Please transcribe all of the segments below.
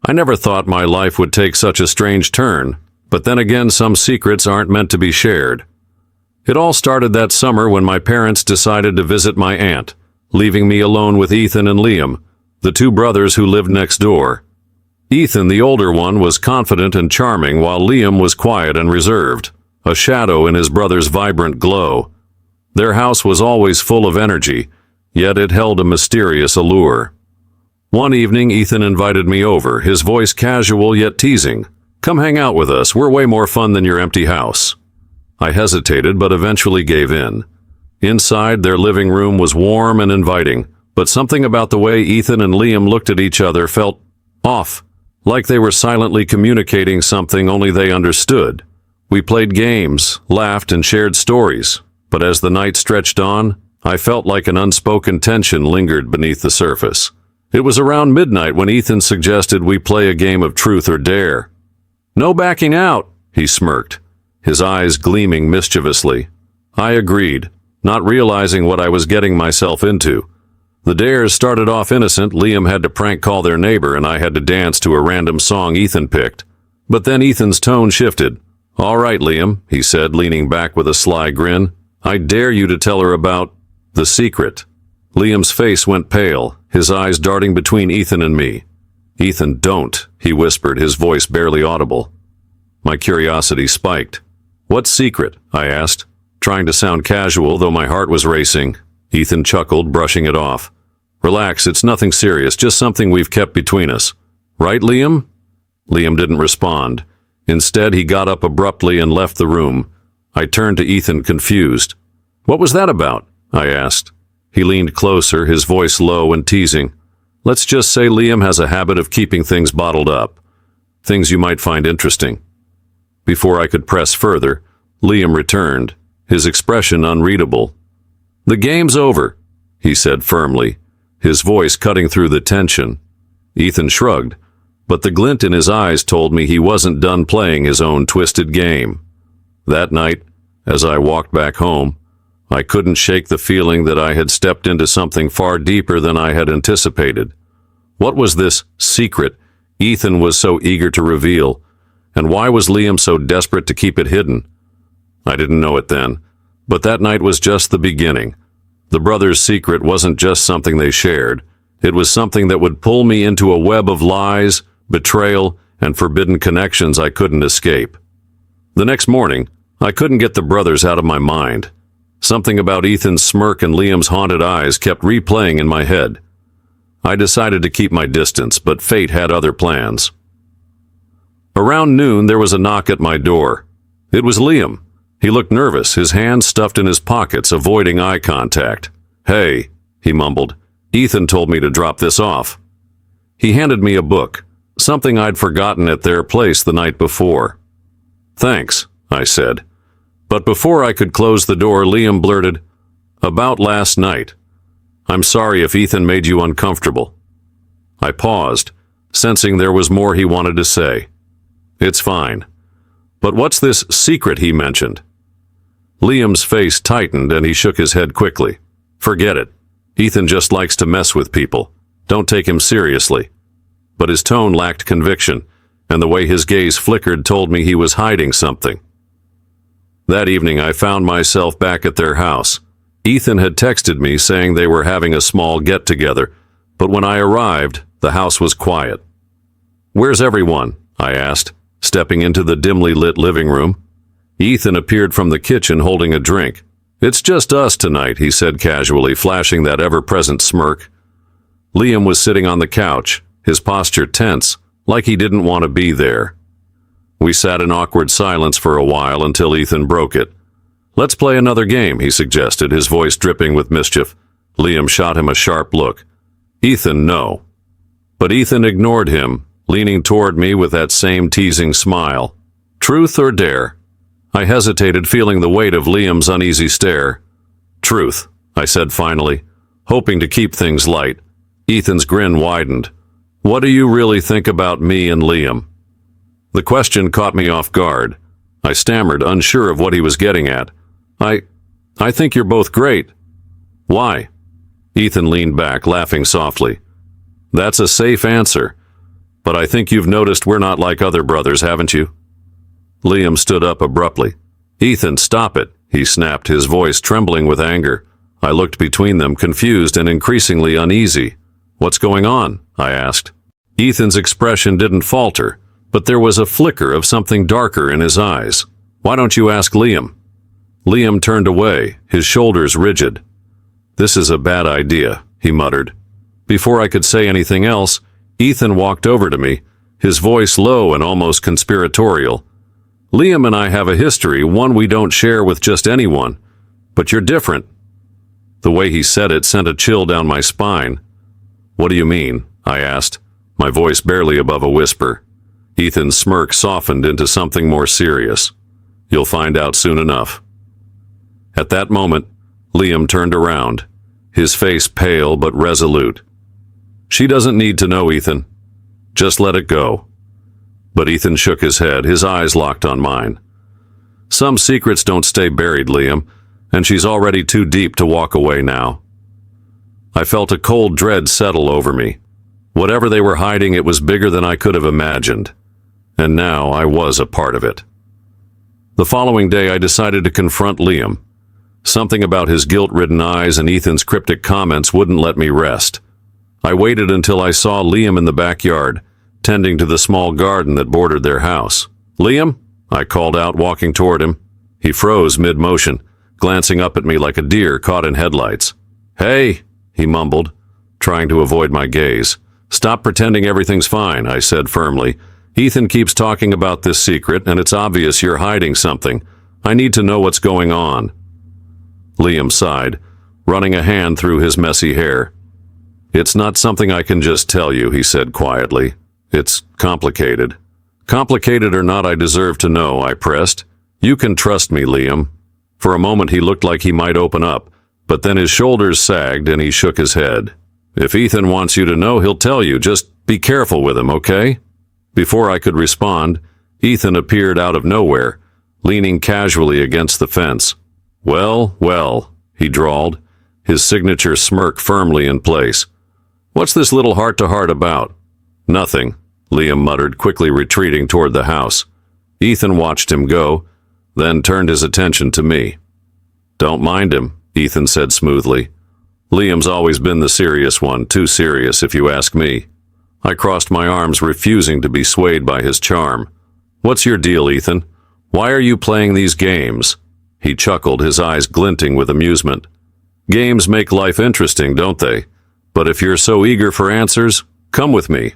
I never thought my life would take such a strange turn, but then again, some secrets aren't meant to be shared. It all started that summer when my parents decided to visit my aunt, leaving me alone with Ethan and Liam, the two brothers who lived next door. Ethan, the older one, was confident and charming, while Liam was quiet and reserved, a shadow in his brother's vibrant glow. Their house was always full of energy, yet it held a mysterious allure. One evening, Ethan invited me over, his voice casual yet teasing. "Come hang out with us, we're way more fun than your empty house." I hesitated, but eventually gave in. Inside, their living room was warm and inviting, but something about the way Ethan and Liam looked at each other felt off, like they were silently communicating something only they understood. We played games, laughed, and shared stories, but as the night stretched on, I felt like an unspoken tension lingered beneath the surface. It was around midnight when Ethan suggested we play a game of truth or dare. "No backing out," he smirked, his eyes gleaming mischievously. I agreed, not realizing what I was getting myself into. The dares started off innocent. Liam had to prank call their neighbor, and I had to dance to a random song Ethan picked. But then Ethan's tone shifted. "All right, Liam," he said, leaning back with a sly grin. "I dare you to tell her about the secret." Liam's face went pale, his eyes darting between Ethan and me. "Ethan, don't," he whispered, his voice barely audible. My curiosity spiked. "What secret?" I asked, trying to sound casual, though my heart was racing. Ethan chuckled, brushing it off. "Relax, it's nothing serious, just something we've kept between us. Right, Liam?" Liam didn't respond. Instead, he got up abruptly and left the room. I turned to Ethan, confused. "What was that about?" I asked. He leaned closer, his voice low and teasing. "Let's just say Liam has a habit of keeping things bottled up. Things you might find interesting." Before I could press further, Liam returned, his expression unreadable. "The game's over," he said firmly, his voice cutting through the tension. Ethan shrugged, but the glint in his eyes told me he wasn't done playing his own twisted game. That night, as I walked back home, I couldn't shake the feeling that I had stepped into something far deeper than I had anticipated. What was this secret Ethan was so eager to reveal, and why was Liam so desperate to keep it hidden? I didn't know it then, but that night was just the beginning. The brothers' secret wasn't just something they shared. It was something that would pull me into a web of lies, betrayal, and forbidden connections I couldn't escape. The next morning, I couldn't get the brothers out of my mind. Something about Ethan's smirk and Liam's haunted eyes kept replaying in my head. I decided to keep my distance, but fate had other plans. Around noon, there was a knock at my door. It was Liam. He looked nervous, his hands stuffed in his pockets, avoiding eye contact. "Hey," he mumbled, "Ethan told me to drop this off." He handed me a book, something I'd forgotten at their place the night before. "Thanks," I said. But before I could close the door, Liam blurted, "About last night. I'm sorry if Ethan made you uncomfortable." I paused, sensing there was more he wanted to say. "It's fine. But what's this secret he mentioned?" Liam's face tightened and he shook his head quickly. "Forget it. Ethan just likes to mess with people. Don't take him seriously." But his tone lacked conviction, and the way his gaze flickered told me he was hiding something. That evening, I found myself back at their house. Ethan had texted me saying they were having a small get-together, but when I arrived, the house was quiet. "Where's everyone?" I asked, stepping into the dimly lit living room. Ethan appeared from the kitchen holding a drink. "It's just us tonight," he said casually, flashing that ever-present smirk. Liam was sitting on the couch, his posture tense, like he didn't want to be there. We sat in awkward silence for a while until Ethan broke it. "Let's play another game," he suggested, his voice dripping with mischief. Liam shot him a sharp look. "Ethan, no." But Ethan ignored him, leaning toward me with that same teasing smile. "Truth or dare?" I hesitated, feeling the weight of Liam's uneasy stare. "Truth," I said finally, hoping to keep things light. Ethan's grin widened. "What do you really think about me and Liam?" The question caught me off guard. I stammered, unsure of what he was getting at. I think you're both great." "Why?" Ethan leaned back, laughing softly. "That's a safe answer. But I think you've noticed we're not like other brothers, haven't you? Liam stood up abruptly. Ethan, stop it, he snapped, his voice trembling with anger. I looked between them, confused and increasingly uneasy. What's going on? I asked. Ethan's expression didn't falter, but there was a flicker of something darker in his eyes. Why don't you ask Liam? Liam turned away, his shoulders rigid. This is a bad idea, he muttered. Before I could say anything else, Ethan walked over to me, his voice low and almost conspiratorial. Liam and I have a history, one we don't share with just anyone. But you're different. The way he said it sent a chill down my spine. What do you mean? I asked, my voice barely above a whisper. Ethan's smirk softened into something more serious. You'll find out soon enough. At that moment, Liam turned around, his face pale but resolute. She doesn't need to know, Ethan. Just let it go. But Ethan shook his head, his eyes locked on mine. Some secrets don't stay buried, Liam, and she's already too deep to walk away now. I felt a cold dread settle over me. Whatever they were hiding, it was bigger than I could have imagined. And now I was a part of it. The following day, I decided to confront Liam. Something about his guilt-ridden eyes and Ethan's cryptic comments wouldn't let me rest. I waited until I saw Liam in the backyard, tending to the small garden that bordered their house. Liam? I called out, walking toward him. He froze mid-motion, glancing up at me like a deer caught in headlights. Hey, he mumbled, trying to avoid my gaze. Stop pretending everything's fine, I said firmly. Ethan keeps talking about this secret, and it's obvious you're hiding something. I need to know what's going on. Liam sighed, running a hand through his messy hair. It's not something I can just tell you, he said quietly. It's complicated. Complicated or not, I deserve to know, I pressed. You can trust me, Liam. For a moment he looked like he might open up, but then his shoulders sagged and he shook his head. If Ethan wants you to know, he'll tell you. Just be careful with him, okay? Before I could respond, Ethan appeared out of nowhere, leaning casually against the fence. Well, he drawled, his signature smirk firmly in place. What's this little heart-to-heart about? Nothing, Liam muttered, quickly retreating toward the house. Ethan watched him go, then turned his attention to me. Don't mind him, Ethan said smoothly. Liam's always been the serious one, too serious if you ask me. I crossed my arms, refusing to be swayed by his charm. What's your deal, Ethan? Why are you playing these games? He chuckled, his eyes glinting with amusement. Games make life interesting, don't they? But if you're so eager for answers, come with me.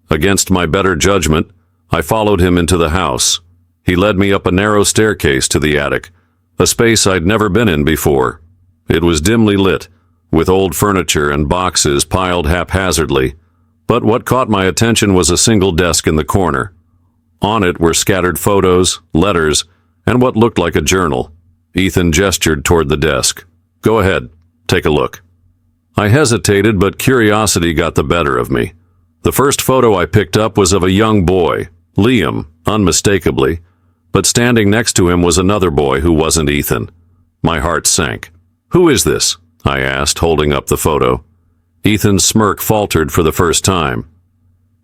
Against my better judgment, I followed him into the house. He led me up a narrow staircase to the attic, a space I'd never been in before. It was dimly lit, with old furniture and boxes piled haphazardly, but what caught my attention was a single desk in the corner. On it were scattered photos, letters, and what looked like a journal. Ethan gestured toward the desk. Go ahead, take a look. I hesitated, but curiosity got the better of me. The first photo I picked up was of a young boy, Liam, unmistakably, but standing next to him was another boy who wasn't Ethan. My heart sank. Who is this? I asked, holding up the photo. Ethan's smirk faltered for the first time.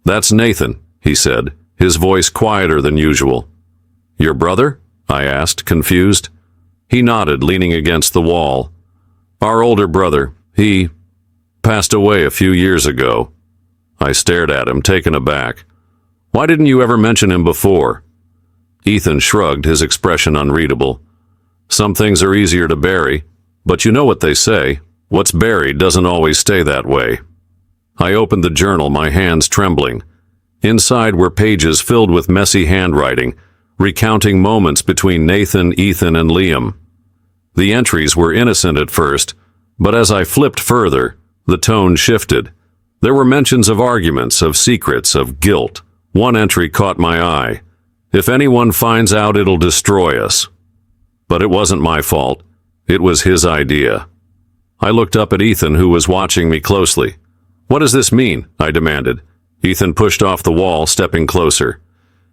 That's Nathan, he said, his voice quieter than usual. Your brother? I asked, confused. He nodded, leaning against the wall. Our older brother, he passed away a few years ago. I stared at him, taken aback. Why didn't you ever mention him before? Ethan shrugged, his expression unreadable. Some things are easier to bury, but you know what they say. What's buried doesn't always stay that way. I opened the journal, my hands trembling. Inside were pages filled with messy handwriting, recounting moments between Nathan, Ethan, and Liam. The entries were innocent at first, but as I flipped further, the tone shifted. There were mentions of arguments, of secrets, of guilt. One entry caught my eye. If anyone finds out, it'll destroy us. But it wasn't my fault. It was his idea. I looked up at Ethan, who was watching me closely. What does this mean? I demanded. Ethan pushed off the wall, stepping closer.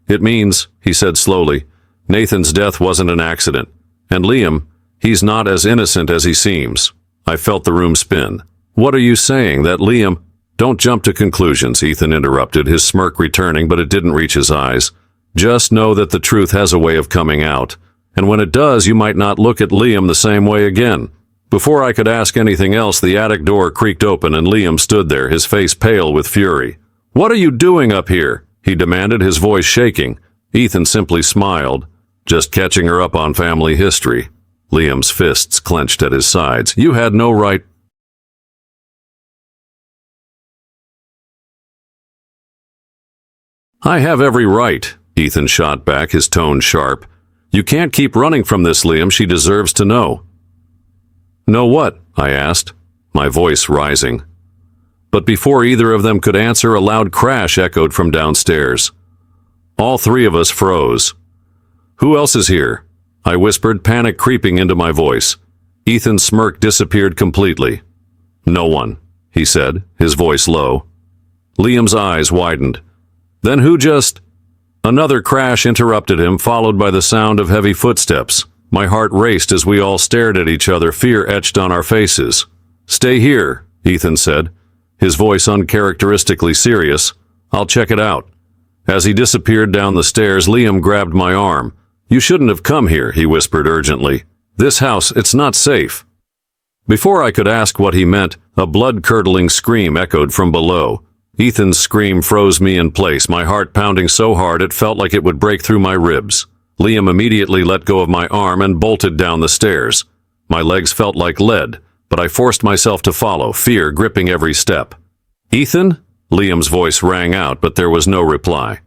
It means, he said slowly, Nathan's death wasn't an accident. And Liam, he's not as innocent as he seems. I felt the room spin. What are you saying, that Liam? Don't jump to conclusions, Ethan interrupted, his smirk returning, but it didn't reach his eyes. Just know that the truth has a way of coming out, and when it does, you might not look at Liam the same way again. Before I could ask anything else, the attic door creaked open and Liam stood there, his face pale with fury. "What are you doing up here?" he demanded, his voice shaking. Ethan simply smiled. "Just catching her up on family history." Liam's fists clenched at his sides. "You had no right." "I have every right," Ethan shot back, his tone sharp. "You can't keep running from this, Liam. She deserves to know." "Know what?" I asked, my voice rising. But before either of them could answer, a loud crash echoed from downstairs. All three of us froze. "Who else is here?" I whispered, panic creeping into my voice. Ethan's smirk disappeared completely. "No one," he said, his voice low. Liam's eyes widened. "Then who just—" Another crash interrupted him, followed by the sound of heavy footsteps. My heart raced as we all stared at each other, fear etched on our faces. "Stay here," Ethan said, his voice uncharacteristically serious. "I'll check it out." As he disappeared down the stairs, Liam grabbed my arm. "You shouldn't have come here," he whispered urgently. "This house, it's not safe." Before I could ask what he meant, a blood-curdling scream echoed from below. Ethan's scream froze me in place, my heart pounding so hard it felt like it would break through my ribs. Liam immediately let go of my arm and bolted down the stairs. My legs felt like lead, but I forced myself to follow, fear gripping every step. "Ethan?" Liam's voice rang out, but there was no reply.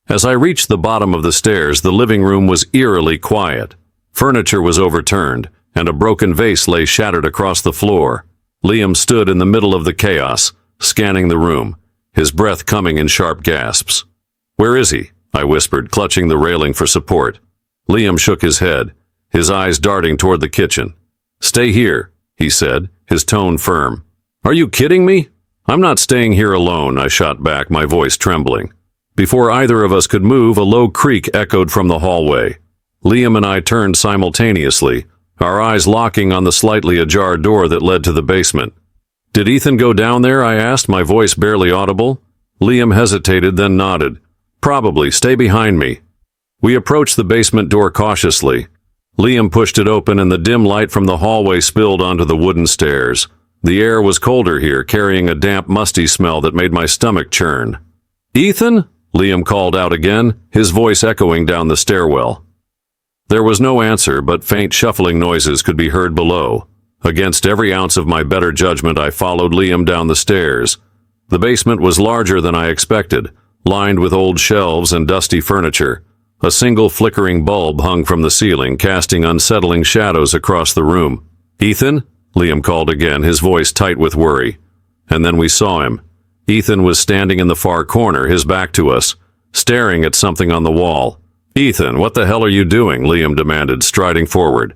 As I reached the bottom of the stairs, the living room was eerily quiet. Furniture was overturned, and a broken vase lay shattered across the floor. Liam stood in the middle of the chaos, scanning the room, his breath coming in sharp gasps. "Where is he?" I whispered, clutching the railing for support. Liam shook his head, his eyes darting toward the kitchen. "Stay here," he said, his tone firm. "Are you kidding me?" "I'm not staying here alone," I shot back, my voice trembling. Before either of us could move, a low creak echoed from the hallway. Liam and I turned simultaneously, our eyes locking on the slightly ajar door that led to the basement. "Did Ethan go down there?" I asked, my voice barely audible. Liam hesitated, then nodded. "Probably. Stay behind me." We approached the basement door cautiously. Liam pushed it open and the dim light from the hallway spilled onto the wooden stairs. The air was colder here, carrying a damp, musty smell that made my stomach churn. "Ethan?" Liam called out again, his voice echoing down the stairwell. There was no answer, but faint shuffling noises could be heard below. Against every ounce of my better judgment, I followed Liam down the stairs. The basement was larger than I expected, lined with old shelves and dusty furniture. A single flickering bulb hung from the ceiling, casting unsettling shadows across the room. "Ethan?" Liam called again, his voice tight with worry. And then we saw him. Ethan was standing in the far corner, his back to us, staring at something on the wall. "Ethan, what the hell are you doing?" Liam demanded, striding forward.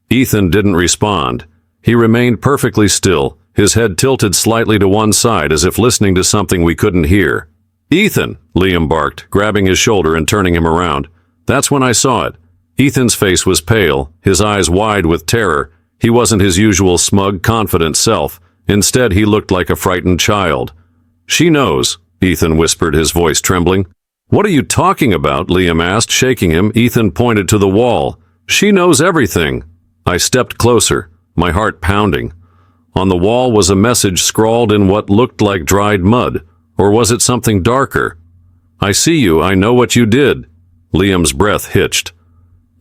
Ethan didn't respond. He remained perfectly still, his head tilted slightly to one side as if listening to something we couldn't hear. "Ethan!" Liam barked, grabbing his shoulder and turning him around. That's when I saw it. Ethan's face was pale, his eyes wide with terror. He wasn't his usual smug, confident self. Instead, he looked like a frightened child. "She knows," Ethan whispered, his voice trembling. "What are you talking about?" Liam asked, shaking him. Ethan pointed to the wall. "She knows everything." I stepped closer, my heart pounding. On the wall was a message scrawled in what looked like dried mud. Or was it something darker? "I see you. I know what you did." Liam's breath hitched.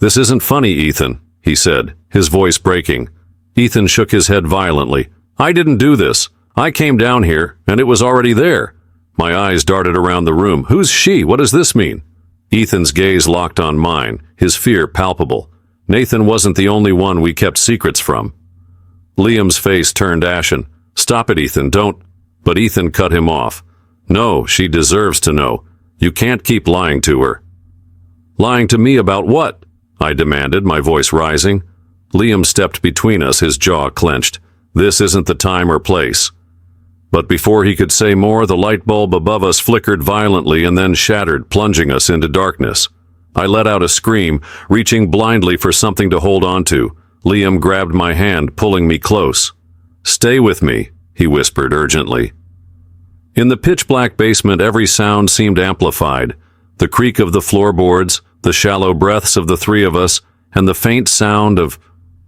"This isn't funny, Ethan," he said, his voice breaking. Ethan shook his head violently. "I didn't do this. I came down here, and it was already there." My eyes darted around the room. "Who's she? What does this mean?" Ethan's gaze locked on mine, his fear palpable. Nathan wasn't the only one we kept secrets from. Liam's face turned ashen. "Stop it, Ethan, don't—" But Ethan cut him off. "No, she deserves to know. You can't keep lying to her." "Lying to me about what?" I demanded, my voice rising. Liam stepped between us, his jaw clenched. "This isn't the time or place." But before he could say more, the light bulb above us flickered violently and then shattered, plunging us into darkness. I let out a scream, reaching blindly for something to hold on to. Liam grabbed my hand, pulling me close. "Stay with me," he whispered urgently. In the pitch-black basement, every sound seemed amplified. The creak of the floorboards, the shallow breaths of the three of us, and the faint sound of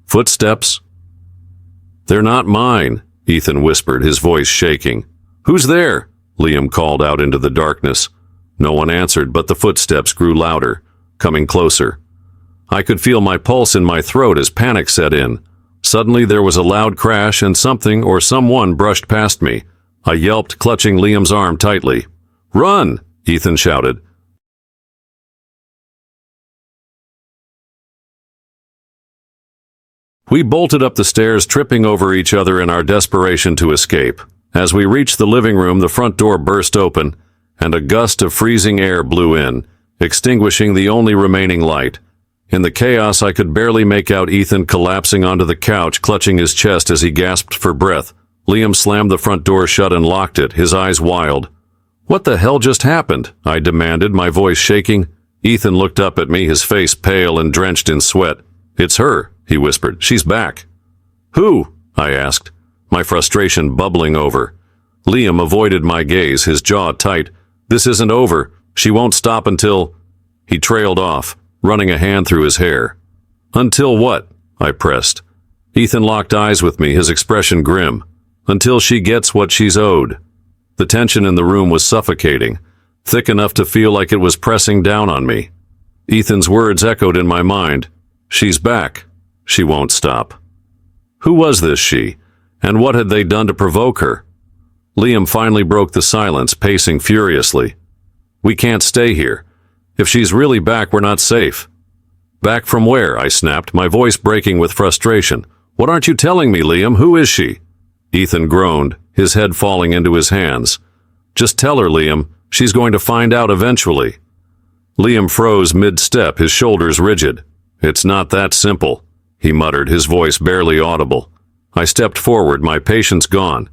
footsteps. "They're not mine," Ethan whispered, his voice shaking. "Who's there?" Liam called out into the darkness. No one answered, but the footsteps grew louder, coming closer. I could feel my pulse in my throat as panic set in. Suddenly there was a loud crash and something or someone brushed past me. I yelped, clutching Liam's arm tightly. "Run!" Ethan shouted. We bolted up the stairs, tripping over each other in our desperation to escape. As we reached the living room, the front door burst open, and a gust of freezing air blew in, extinguishing the only remaining light. In the chaos, I could barely make out Ethan collapsing onto the couch, clutching his chest as he gasped for breath. Liam slammed the front door shut and locked it, his eyes wild. "What the hell just happened?" I demanded, my voice shaking. Ethan looked up at me, his face pale and drenched in sweat. "It's her," he whispered. "She's back." "Who?" I asked, my frustration bubbling over. Liam avoided my gaze, his jaw tight. "This isn't over. She won't stop until—" He trailed off, running a hand through his hair. "Until what?" I pressed. Ethan locked eyes with me, his expression grim. "Until she gets what she's owed." The tension in the room was suffocating, thick enough to feel like it was pressing down on me. Ethan's words echoed in my mind. "She's back. She won't stop." Who was this she? And what had they done to provoke her? Liam finally broke the silence, pacing furiously. "We can't stay here. If she's really back, we're not safe." "Back from where?" I snapped, my voice breaking with frustration. "What aren't you telling me, Liam? Who is she?" Ethan groaned, his head falling into his hands. "Just tell her, Liam. She's going to find out eventually." Liam froze mid-step, his shoulders rigid. "It's not that simple," he muttered, his voice barely audible. I stepped forward, my patience gone.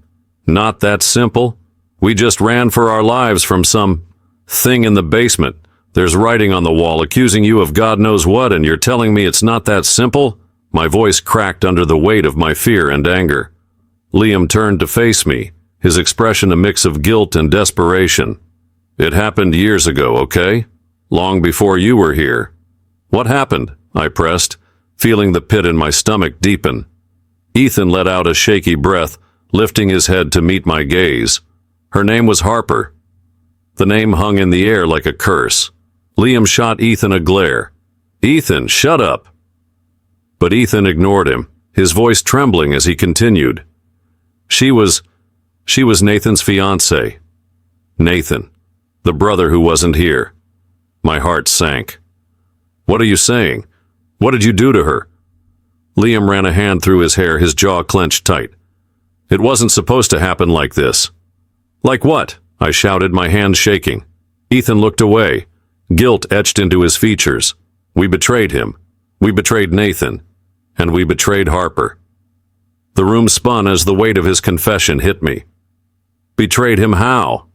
"Not that simple? We just ran for our lives from some thing in the basement. There's writing on the wall accusing you of God knows what, and you're telling me it's not that simple?" My voice cracked under the weight of my fear and anger. Liam turned to face me, his expression a mix of guilt and desperation. "It happened years ago, okay? Long before you were here." "What happened?" I pressed, feeling the pit in my stomach deepen. Ethan let out a shaky breath, lifting his head to meet my gaze. "Her name was Harper." The name hung in the air like a curse. Liam shot Ethan a glare. "Ethan, shut up!" But Ethan ignored him, his voice trembling as he continued. She was Nathan's fiancée. Nathan, the brother who wasn't here. My heart sank. "What are you saying? What did you do to her?" Liam ran a hand through his hair, his jaw clenched tight. "It wasn't supposed to happen like this." "Like what?" I shouted, my hands shaking. Ethan looked away, guilt etched into his features. "We betrayed him. We betrayed Nathan. And we betrayed Harper." The room spun as the weight of his confession hit me. "Betrayed him how?"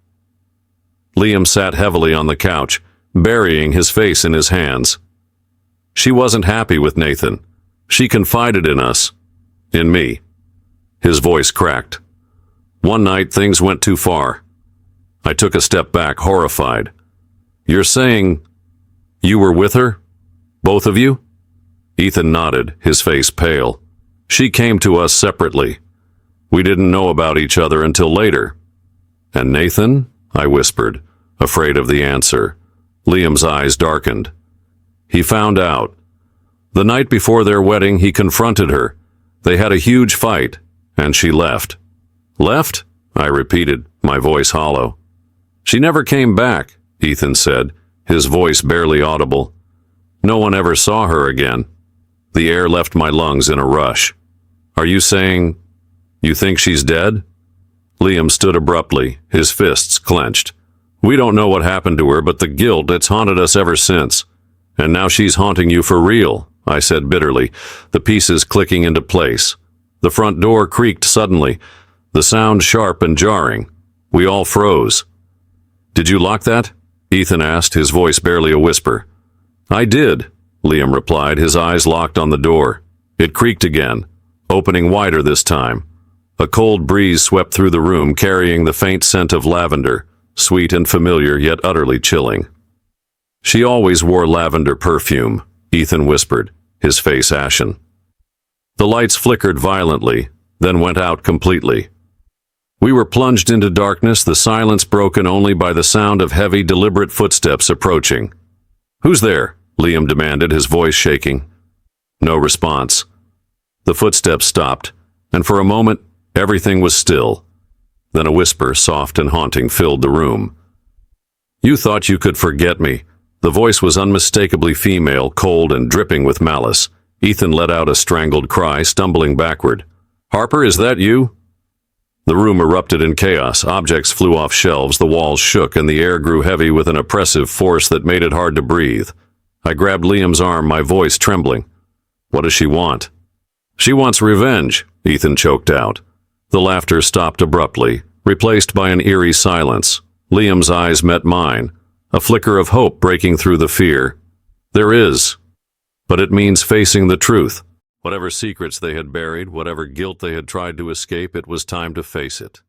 Liam sat heavily on the couch, burying his face in his hands. "She wasn't happy with Nathan. She confided in us. In me." His voice cracked. "One night things went too far." I took a step back, horrified. "You're saying you were with her? Both of you?" Ethan nodded, his face pale. "She came to us separately. We didn't know about each other until later." "And Nathan?" I whispered, afraid of the answer. Liam's eyes darkened. "He found out. The night before their wedding, he confronted her. They had a huge fight, and she left." "Left?" I repeated, my voice hollow. "She never came back," Ethan said, his voice barely audible. "No one ever saw her again." The air left my lungs in a rush. "Are you saying you think she's dead?" Liam stood abruptly, his fists clenched. "We don't know what happened to her, but the guilt, it's haunted us ever since. And now she's haunting you for real," I said bitterly, the pieces clicking into place. The front door creaked suddenly, the sound sharp and jarring. We all froze. "Did you lock that?" Ethan asked, his voice barely a whisper. "I did," Liam replied, his eyes locked on the door. It creaked again, opening wider this time. A cold breeze swept through the room, carrying the faint scent of lavender, sweet and familiar, yet utterly chilling. "She always wore lavender perfume," Ethan whispered, his face ashen. The lights flickered violently, then went out completely. We were plunged into darkness, the silence broken only by the sound of heavy, deliberate footsteps approaching. "Who's there?" Liam demanded, his voice shaking. No response. The footsteps stopped, and for a moment, everything was still. Then a whisper, soft and haunting, filled the room. "You thought you could forget me." The voice was unmistakably female, cold and dripping with malice. Ethan let out a strangled cry, stumbling backward. "Harper, is that you?" The room erupted in chaos. Objects flew off shelves, the walls shook, and the air grew heavy with an oppressive force that made it hard to breathe. I grabbed Liam's arm, my voice trembling. "What does she want?" "She wants revenge," Ethan choked out. The laughter stopped abruptly, replaced by an eerie silence. Liam's eyes met mine, a flicker of hope breaking through the fear. "There is. But it means facing the truth. Whatever secrets they had buried, whatever guilt they had tried to escape, it was time to face it."